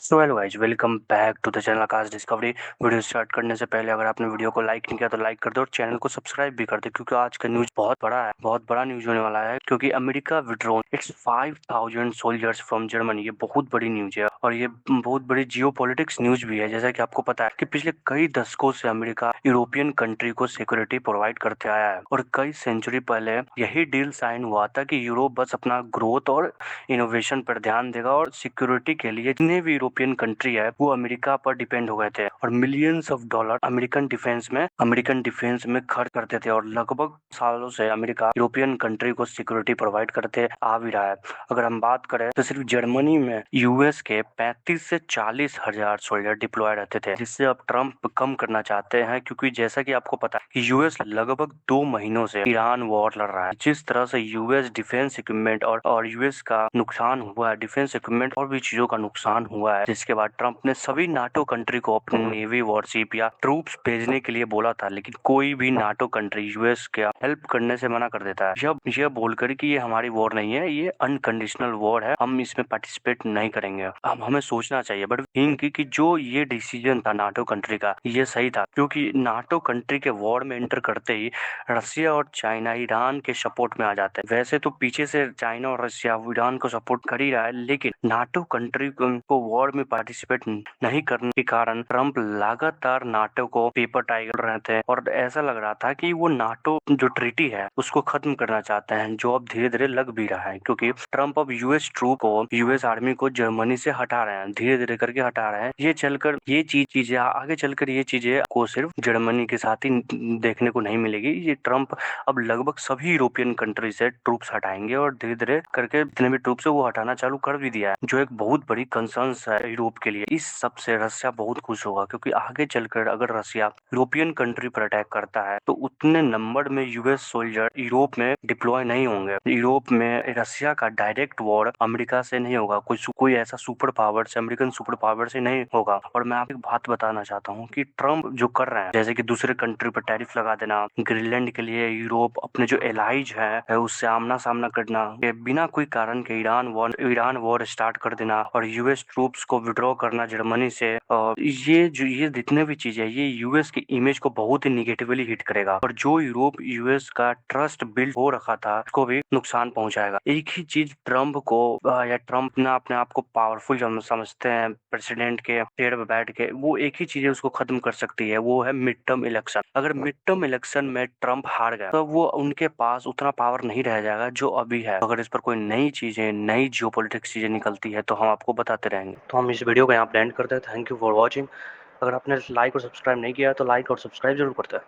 So hello guys, welcome back to the channel Akash discovery. Video start करने से पहले अगर आपने वीडियो को लाइक नहीं किया तो लाइक कर दो और चैनल को सब्सक्राइब भी कर दो, क्योंकि आज का न्यूज बहुत बड़ा है, बहुत बड़ा न्यूज होने वाला है। क्योंकि America withdrawn it's 5000 soldiers from Germany. ये बहुत बड़ी न्यूज है और ये बहुत बड़ी जियोपॉलिटिक्स न्यूज भी है। जैसा कि आपको पता है कि पिछले कई दशकों से अमेरिका यूरोपियन कंट्री को सिक्योरिटी प्रोवाइड करते आया है और कई सेंचुरी पहले यही डील साइन हुआ था कि यूरोप बस अपना ग्रोथ और इनोवेशन पर ध्यान देगा और सिक्योरिटी के लिए जितने भी यूरोपियन कंट्री है वो अमेरिका पर डिपेंड हो गए थे और millions of dollar American defence में खर्च करते थे। और लगभग सालों से अमेरिका यूरोपियन कंट्री को सिक्योरिटी प्रोवाइड करते आ भी रहा है। अगर हम बात करें तो सिर्फ जर्मनी में यूएस के 35 से 40 हजार सोल्जर डिप्लॉय रहते थे, जिससे अब ट्रम्प कम करना चाहते हैं। क्योंकि जैसा कि आपको पता है कि यूएस लगभग 2 महीनों से ईरान वॉर लड़ रहा है। जिस तरह से यूएस डिफेंस इक्विपमेंट और यूएस का नुकसान हुआ है, डिफेंस इक्विपमेंट और भी चीजों का नुकसान हुआ है, जिसके बाद ट्रम्प ने सभी नाटो कंट्री को अपनी नेवी वॉरशिप या ट्रूप्स भेजने के लिए बोला था। लेकिन कोई भी नाटो कंट्री यूएस का हेल्प करने से मना कर देता है, जब यह बोलकर कि ये हमारी वॉर नहीं है, ये अनकंडीशनल वॉर है, हम इसमें पार्टिसिपेट नहीं करेंगे। अब हमें सोचना चाहिए बट कि जो ये डिसीजन था नाटो कंट्री का, ये सही था। क्योंकि नाटो कंट्री के वॉर में एंटर करते ही रसिया और चाइना ईरान के सपोर्ट में आ जाते हैं। वैसे तो पीछे से चाइना और रसिया ईरान को सपोर्ट कर ही रहा है, लेकिन नाटो कंट्री को वॉर में पार्टिसिपेट नहीं करने के कारण ट्रम्प लगातार नाटो को पेपर टाइगर रहे थे और ऐसा लग रहा था कि वो नाटो जो ट्रीटी है उसको खत्म करना चाहते हैं, जो अब धीरे धीरे लग भी रहा है। क्योंकि ट्रम्प अब यूएस आर्मी को जर्मनी से हटा रहे हैं, धीरे धीरे करके हटा रहे हैं। ये चीजें आगे चलकर ये चीजें को सिर्फ जर्मनी के साथ ही देखने को नहीं मिलेगी। ये ट्रम्प अब लगभग सभी यूरोपियन कंट्री से ट्रूप्स हटाएंगे और धीरे धीरे करके जितने भी ट्रूप्स है वो हटाना चालू कर भी दिया है, जो एक बहुत बड़ी कंसर्न है यूरोप के लिए। इस सब से रसिया बहुत खुश होगा, क्योंकि आगे चलकर अगर रसिया यूरोपियन कंट्री पर अटैक करता है तो उतने नंबर में यूएस सोल्जर यूरोप में डिप्लॉय नहीं होंगे। यूरोप में रसिया का डायरेक्ट वॉर अमेरिका से नहीं होगा, कोई ऐसा सुपर पावर से, अमेरिकन सुपर पावर से नहीं होगा। और मैं आपको एक बात बताना चाहता हूँ कि ट्रम्प जो कर रहे हैं, जैसे कि दूसरे कंट्री पर टैरिफ लगा देना, ग्रीनलैंड के लिए यूरोप अपने जो एलाइज है उससे आमना सामना करना, बिना कोई कारण के ईरान वॉर स्टार्ट कर देना और यूएस ट्रूप्स को विड्रॉ करना जर्मनी से, और ये जितने भी चीजें ये यूएस की इमेज को बहुत ही निगेटिवली हिट करेगा और जो यूरोप यूएस का ट्रस्ट बिल्ड हो रखा था उसको भी नुकसान पहुंचाएगा। एक ही चीज ट्रम्प को या ट्रम्प ना अपने आप को पावरफुल समझते हैं, प्रेसिडेंट के चेयर पर बैठ के, वो एक ही चीज उसको खत्म कर सकती है, वो है मिड टर्म इलेक्शन। अगर मिड टर्म इलेक्शन में ट्रम्प हार गया तो वो उनके पास उतना पावर नहीं रह जाएगा जो अभी है। अगर इस पर कोई नई जियोपॉलिटिक्स चीजें निकलती है तो हम आपको बताते रहेंगे। तो हम इस वीडियो को यहाँ पे एंड करते हैं। Thank you for watching. अगर आपने लाइक और सब्सक्राइब नहीं किया है तो लाइक और सब्सक्राइब जरूर करते हैं।